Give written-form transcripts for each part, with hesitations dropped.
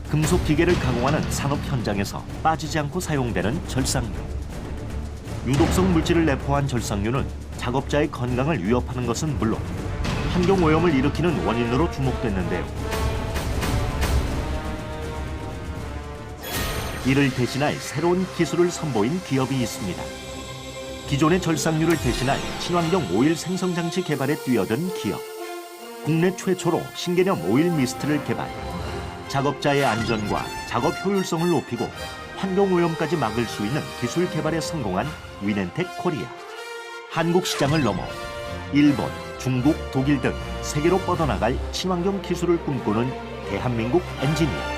금속 기계를 가공하는 산업 현장에서 빠지지 않고 사용되는 절삭류. 유독성 물질을 내포한 절삭류는 작업자의 건강을 위협하는 것은 물론 환경 오염을 일으키는 원인으로 주목됐는데요. 이를 대신할 새로운 기술을 선보인 기업이 있습니다. 기존의 절삭류를 대신할 친환경 오일 생성 장치 개발에 뛰어든 기업. 국내 최초로 신개념 오일 미스트를 개발. 작업자의 안전과 작업 효율성을 높이고 환경 오염까지 막을 수 있는 기술 개발에 성공한 위넨텍 코리아. 한국 시장을 넘어 일본, 중국, 독일 등 세계로 뻗어나갈 친환경 기술을 꿈꾸는 대한민국 엔지니어.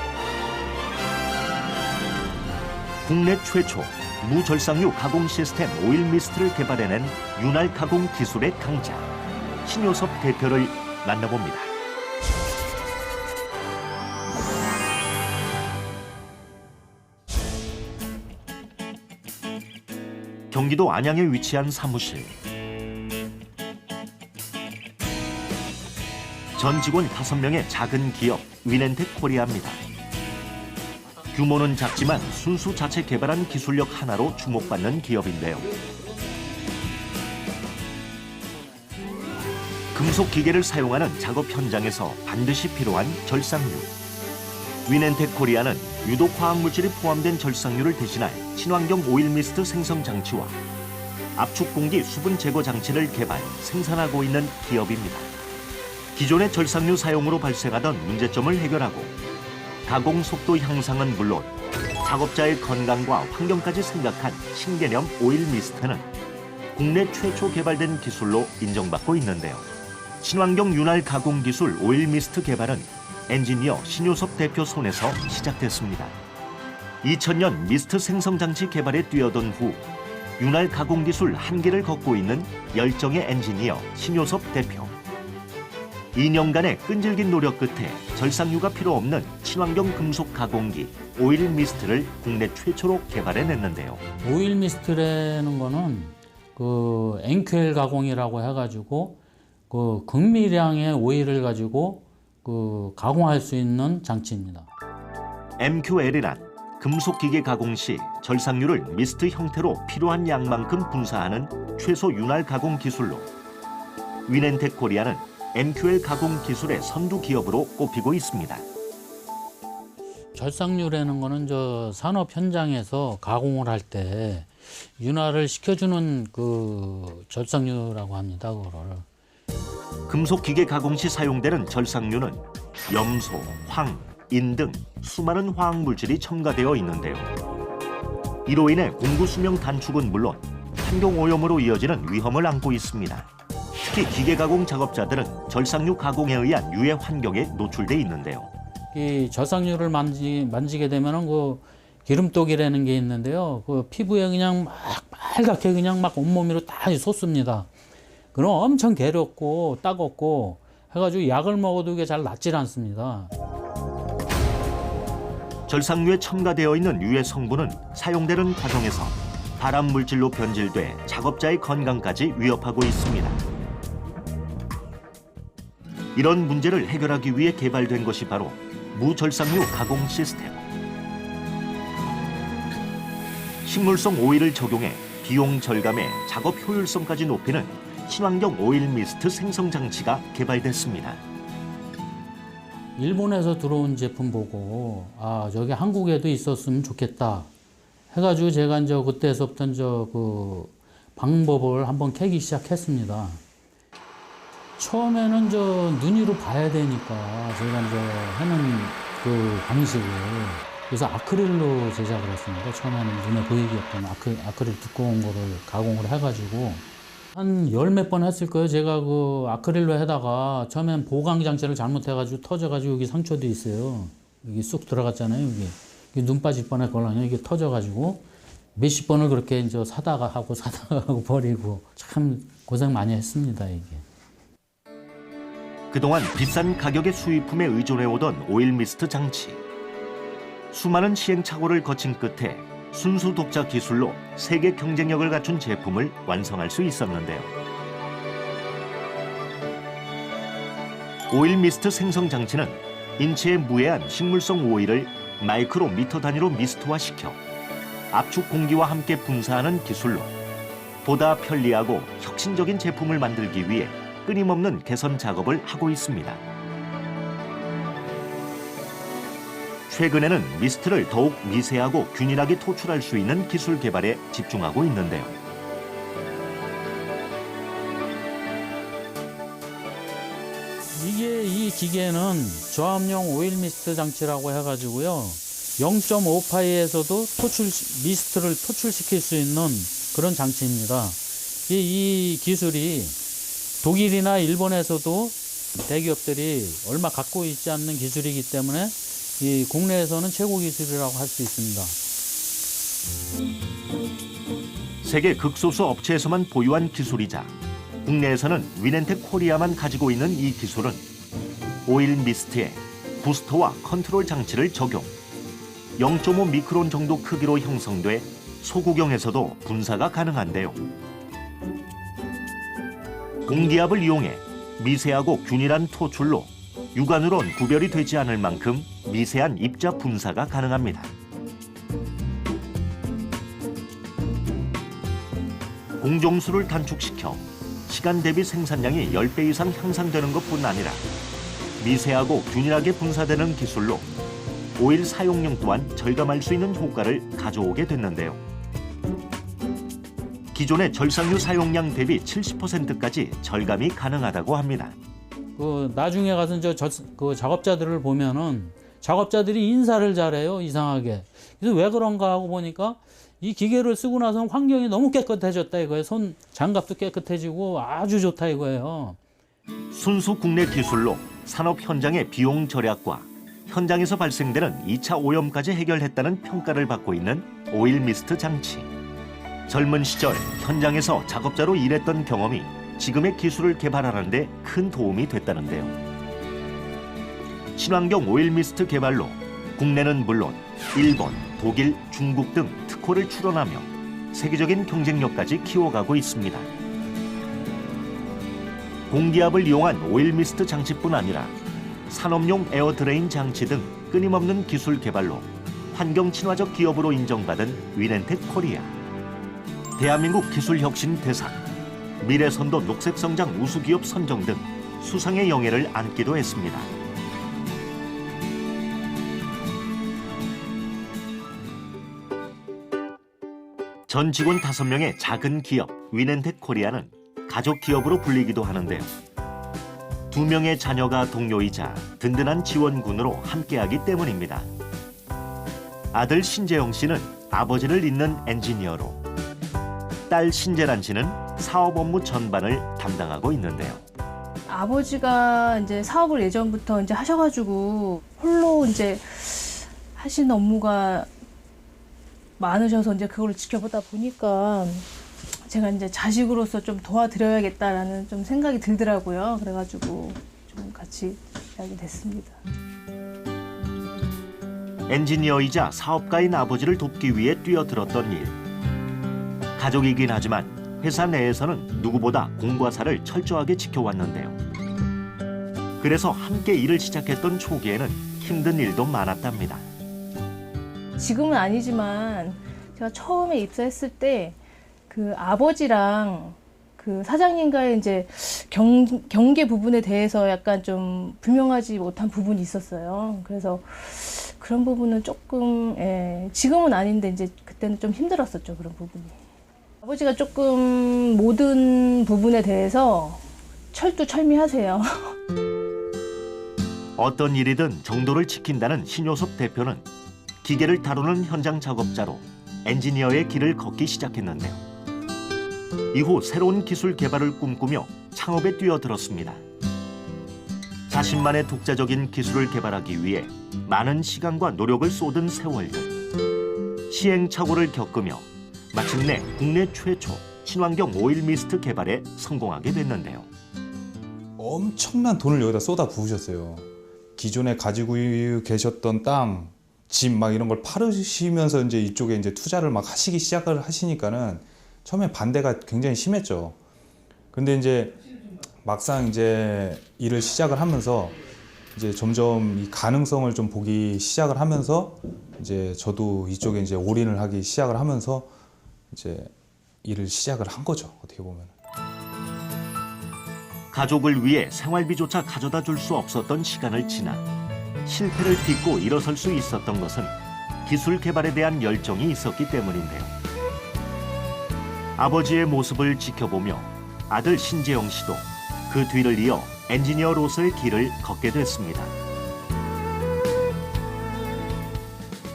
국내 최초 무절삭류 가공 시스템 오일 미스트를 개발해낸 윤활 가공 기술의 강자 신효섭 대표를 만나봅니다. 경기도 안양에 위치한 사무실. 전 직원 5명의 작은 기업 위넨텍 코리아입니다. 규모는 작지만 순수 자체 개발한 기술력 하나로 주목받는 기업인데요. 금속 기계를 사용하는 작업 현장에서 반드시 필요한 절삭류. 위넨텍 코리아는 유독 화학물질이 포함된 절삭류를 대신할 친환경 오일 미스트 생성 장치와 압축 공기 수분 제거 장치를 개발, 생산하고 있는 기업입니다. 기존의 절삭류 사용으로 발생하던 문제점을 해결하고 가공 속도 향상은 물론 작업자의 건강과 환경까지 생각한 신개념 오일 미스트는 국내 최초 개발된 기술로 인정받고 있는데요. 친환경 윤활 가공 기술 오일 미스트 개발은 엔지니어 신효섭 대표 손에서 시작됐습니다. 2000년 미스트 생성 장치 개발에 뛰어든 후 윤활 가공 기술 한계를 걷고 있는 열정의 엔지니어 신효섭 대표. 2년간의 끈질긴 노력 끝에 절삭류가 필요 없는 친환경 금속 가공기 오일 미스트를 국내 최초로 개발해냈는데요. 오일 미스트라는 거는 그 NQL 가공이라고 해가지고 그 극미량의 오일을 가지고 그 가공할 수 있는 장치입니다. MQL이란 금속 기계 가공 시 절삭류를 미스트 형태로 필요한 양만큼 분사하는 최소 윤활 가공 기술로 위넨텍 코리아는 MQL 가공 기술의 선두 기업으로 꼽히고 있습니다. 절삭류라는 거는 저 산업 현장에서 가공을 할 때 윤활을 시켜주는 그 절삭류라고 합니다. 그거를. 금속 기계 가공 시 사용되는 절삭류는 염소, 황, 인 등 수많은 화학 물질이 첨가되어 있는데요. 이로 인해 공구 수명 단축은 물론 환경 오염으로 이어지는 위험을 안고 있습니다. 특히 기계 가공 작업자들은 절삭류 가공에 의한 유해 환경에 노출돼 있는데요. 이 절삭류를 만지게 되면은 그 기름독이라는 게 있는데요. 그 피부에 그냥 막 빨갛게 그냥 막 온몸으로 다 솟습니다. 그럼 엄청 괴롭고 따갑고 해가지고 약을 먹어도 이게 잘 낫질 않습니다. 절삭류에 첨가되어 있는 유해 성분은 사용되는 과정에서 발암 물질로 변질돼 작업자의 건강까지 위협하고 있습니다. 이런 문제를 해결하기 위해 개발된 것이 바로 무절삭류 가공 시스템. 식물성 오일을 적용해 비용 절감에 작업 효율성까지 높이는 친환경 오일 미스트 생성 장치가 개발됐습니다. 일본에서 들어온 제품 보고 아 저기 한국에도 있었으면 좋겠다 해가지고 제가 이제 그때서부터 그 방법을 한번 캐기 시작했습니다. 처음에는 눈으로 봐야 되니까 제가 이제 하는 그 방식을 그래서 아크릴로 제작을 했습니다. 처음에는 눈에 보이게끔 아크릴 두꺼운 거를 가공을 해가지고 한 열 몇 번 했을 거예요. 제가 그 아크릴로 해다가 처음엔 보강 장치를 잘못해가지고 터져가지고 여기 상처도 있어요. 여기 쑥 들어갔잖아요. 여기 눈 빠질 뻔했거든요. 이게 터져가지고 몇십 번을 그렇게 이제 사다가 하고 버리고 참 고생 많이 했습니다. 이게. 그동안 비싼 가격의 수입품에 의존해오던 오일 미스트 장치. 수많은 시행착오를 거친 끝에 순수 독자 기술로 세계 경쟁력을 갖춘 제품을 완성할 수 있었는데요. 오일 미스트 생성 장치는 인체에 무해한 식물성 오일을 마이크로미터 단위로 미스트화시켜 압축 공기와 함께 분사하는 기술로 보다 편리하고 혁신적인 제품을 만들기 위해 끊임없는 개선 작업을 하고 있습니다. 최근에는 미스트를 더욱 미세하고 균일하게 토출할 수 있는 기술 개발에 집중하고 있는데요. 이 기계는 저압용 오일 미스트 장치라고 해가지고요. 0.5파이에서도 미스트를 토출시킬 수 있는 그런 장치입니다. 이 기술이 독일이나 일본에서도 대기업들이 얼마 갖고 있지 않는 기술이기 때문에 이 국내에서는 최고 기술이라고 할 수 있습니다. 세계 극소수 업체에서만 보유한 기술이자 국내에서는 위넨텍 코리아만 가지고 있는 이 기술은 오일 미스트에 부스터와 컨트롤 장치를 적용, 0.5 미크론 정도 크기로 형성돼 소구경에서도 분사가 가능한데요. 공기압을 이용해 미세하고 균일한 토출로 육안으론 구별이 되지 않을 만큼 미세한 입자 분사가 가능합니다. 공정수를 단축시켜 시간 대비 생산량이 10배 이상 향상되는 것뿐 아니라 미세하고 균일하게 분사되는 기술로 오일 사용량 또한 절감할 수 있는 효과를 가져오게 됐는데요. 기존의 절상유 사용량 대비 70%까지 절감이 가능하다고 합니다. 나중에 가서 그 작업자들을 보면은 작업자들이 인사를 잘해요, 이상하게. 그래서 왜 그런가 하고 보니까 이 기계를 쓰고 나서는 환경이 너무 깨끗해졌다 이거예요. 손 장갑도 깨끗해지고 아주 좋다 이거예요. 순수 국내 기술로 산업 현장의 비용 절약과 현장에서 발생되는 2차 오염까지 해결했다는 평가를 받고 있는 오일 미스트 장치. 젊은 시절 현장에서 작업자로 일했던 경험이 지금의 기술을 개발하는 데 큰 도움이 됐다는데요. 친환경 오일 미스트 개발로 국내는 물론 일본, 독일, 중국 등 특허를 출원하며 세계적인 경쟁력까지 키워가고 있습니다. 공기압을 이용한 오일 미스트 장치뿐 아니라 산업용 에어 드레인 장치 등 끊임없는 기술 개발로 환경 친화적 기업으로 인정받은 위넨텍 코리아. 대한민국 기술 혁신 대상, 미래선도 녹색성장 우수기업 선정 등 수상의 영예를 안기도 했습니다. 전 직원 5명의 작은 기업 위넨텍 코리아는 가족 기업으로 불리기도 하는데요. 2명의 자녀가 동료이자 든든한 지원군으로 함께하기 때문입니다. 아들 신재영 씨는 아버지를 잇는 엔지니어로, 딸 신재란 씨는 사업 업무 전반을 담당하고 있는데요. 아버지가 이제 사업을 예전부터 이제 하셔가지고 홀로 이제 하시는 업무가 많으셔서 이제 그걸 지켜보다 보니까 제가 이제 자식으로서 좀 도와드려야겠다라는 좀 생각이 들더라고요. 그래가지고 좀 같이 하게 됐습니다. 엔지니어이자 사업가인 아버지를 돕기 위해 뛰어들었던 일. 가족이긴 하지만 회사 내에서는 누구보다 공과 사를 철저하게 지켜왔는데요. 그래서 함께 일을 시작했던 초기에는 힘든 일도 많았답니다. 지금은 아니지만 제가 처음에 입사했을 때 그 아버지랑 그 사장님과의 이제 경계 부분에 대해서 약간 좀 분명하지 못한 부분이 있었어요. 그래서 그런 부분은 조금, 지금은 아닌데 이제 그때는 좀 힘들었었죠, 그런 부분이. 아버지가 조금 모든 부분에 대해서 철두철미하세요. 어떤 일이든 정도를 지킨다는 신효섭 대표는 기계를 다루는 현장 작업자로 엔지니어의 길을 걷기 시작했는데요. 이후 새로운 기술 개발을 꿈꾸며 창업에 뛰어들었습니다. 자신만의 독자적인 기술을 개발하기 위해 많은 시간과 노력을 쏟은 세월들. 시행착오를 겪으며 마침내 국내 최초 친환경 오일 미스트 개발에 성공하게 됐는데요. 엄청난 돈을 여기다 쏟아 부으셨어요. 기존에 가지고 계셨던 땅, 집 막 이런 걸 팔으시면서 이제 이쪽에 이제 투자를 막 하시기 시작을 하시니까는 처음에 반대가 굉장히 심했죠. 근데 이제 막상 이제 일을 시작을 하면서 이제 점점 이 가능성을 좀 보기 시작을 하면서 이제 저도 이쪽에 이제 올인을 하기 시작을 하면서 이제 일을 시작을 한 거죠. 어떻게 보면. 가족을 위해 생활비조차 가져다 줄 수 없었던 시간을 지나 실패를 딛고 일어설 수 있었던 것은 기술 개발에 대한 열정이 있었기 때문인데요. 아버지의 모습을 지켜보며 아들 신재영 씨도 그 뒤를 이어 엔지니어로서의 길을 걷게 됐습니다.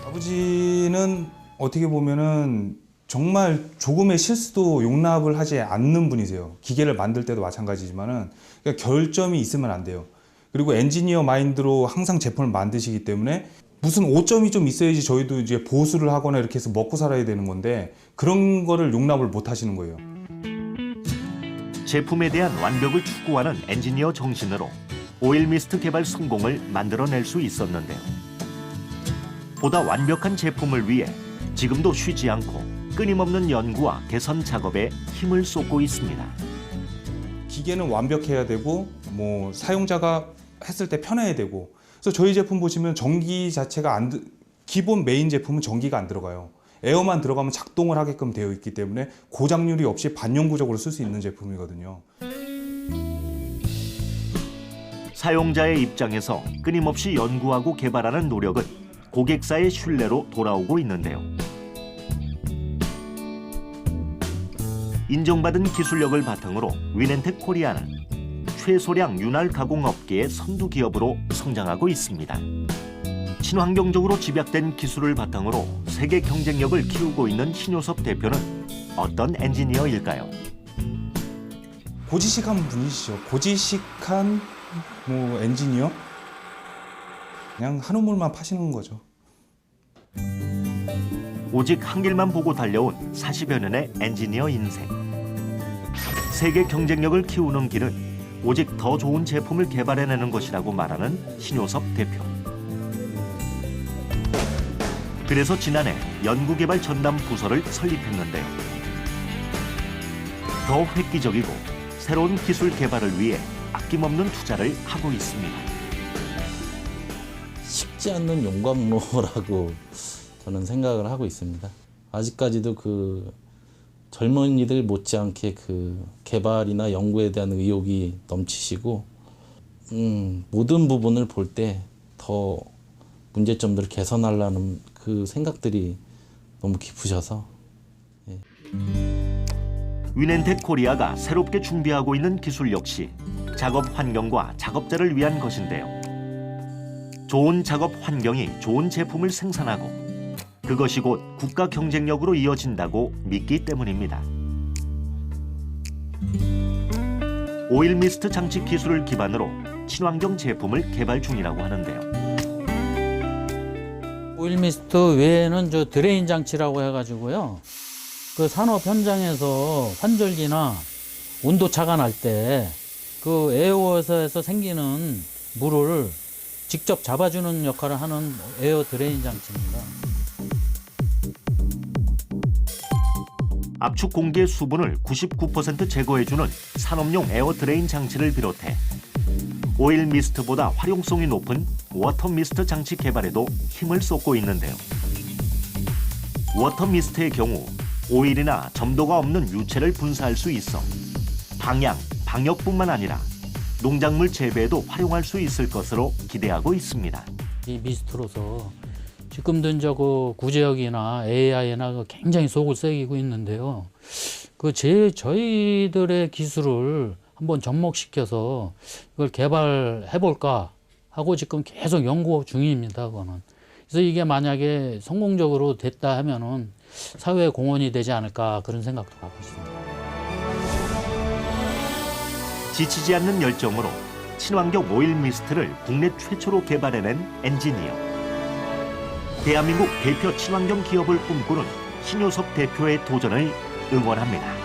아버지는 어떻게 보면은 정말 조금의 실수도 용납을 하지 않는 분이세요. 기계를 만들 때도 마찬가지지만은 그러니까 결점이 있으면 안 돼요. 그리고 엔지니어 마인드로 항상 제품을 만드시기 때문에 무슨 오점이 좀 있어야지 저희도 이제 보수를 하거나 이렇게 해서 먹고 살아야 되는 건데 그런 거를 용납을 못 하시는 거예요. 제품에 대한 완벽을 추구하는 엔지니어 정신으로 오일 미스트 개발 성공을 만들어낼 수 있었는데요. 보다 완벽한 제품을 위해 지금도 쉬지 않고 끊임없는 연구와 개선 작업에 힘을 쏟고 있습니다. 기계는 완벽해야 되고 뭐 사용자가 했을 때 편해야 되고 그래서 저희 제품 보시면 전기 자체가 기본 메인 제품은 전기가 안 들어가요. 에어만 들어가면 작동을 하게끔 되어 있기 때문에 고장률이 없이 반영구적으로 쓸 수 있는 제품이거든요. 사용자의 입장에서 끊임없이 연구하고 개발하는 노력은 고객사의 신뢰로 돌아오고 있는데요. 인정받은 기술력을 바탕으로 위넨텍 코리아는 최소량 윤활 가공 업계의 선두 기업으로 성장하고 있습니다. 친환경적으로 집약된 기술을 바탕으로 세계 경쟁력을 키우고 있는 신효섭 대표는 어떤 엔지니어일까요? 고지식한 분이시죠. 고지식한 뭐 엔지니어? 그냥 한 우물만 파시는 거죠. 오직 한 길만 보고 달려온 40여 년의 엔지니어 인생. 세계 경쟁력을 키우는 길은 오직 더 좋은 제품을 개발해내는 것이라고 말하는 신효섭 대표. 그래서 지난해 연구개발 전담 부서를 설립했는데요. 더 획기적이고 새로운 기술 개발을 위해 아낌없는 투자를 하고 있습니다. 쉽지 않는 용광로라고 저는 생각을 하고 있습니다. 아직까지도 그 젊은이들 못지않게 그 개발이나 연구에 대한 의욕이 넘치시고 모든 부분을 볼 때 더 문제점들을 개선하려는 그 생각들이 너무 깊으셔서 위넨텍 코리아가 새롭게 준비하고 있는 기술 역시 작업 환경과 작업자를 위한 것인데요. 좋은 작업 환경이 좋은 제품을 생산하고 그것이 곧 국가 경쟁력으로 이어진다고 믿기 때문입니다. 오일 미스트 장치 기술을 기반으로 친환경 제품을 개발 중이라고 하는데요. 오일 미스트 외에는 저 드레인 장치라고 해가지고요. 그 산업 현장에서 환절기나 온도 차가 날 때 그 에어워서에서 생기는 물을 직접 잡아주는 역할을 하는 에어 드레인 장치입니다. 압축 공기의 수분을 99% 제거해주는 산업용 에어 드레인 장치를 비롯해 오일 미스트보다 활용성이 높은 워터 미스트 장치 개발에도 힘을 쏟고 있는데요. 워터 미스트의 경우 오일이나 점도가 없는 유체를 분사할 수 있어 방향, 방역뿐만 아니라 농작물 재배에도 활용할 수 있을 것으로 기대하고 있습니다. 이 미스트로서 지금도 이제 그 구제역이나 AI나 굉장히 속을 새기고 있는데요. 저희들의 기술을 한번 접목시켜서 이걸 개발해 볼까 하고 지금 계속 연구 중입니다. 그거는. 그래서 이게 만약에 성공적으로 됐다 하면은 사회에 공헌이 되지 않을까 그런 생각도 갖고 있습니다. 지치지 않는 열정으로 친환경 오일 미스트를 국내 최초로 개발해낸 엔지니어. 대한민국 대표 친환경 기업을 꿈꾸는 신효섭 대표의 도전을 응원합니다.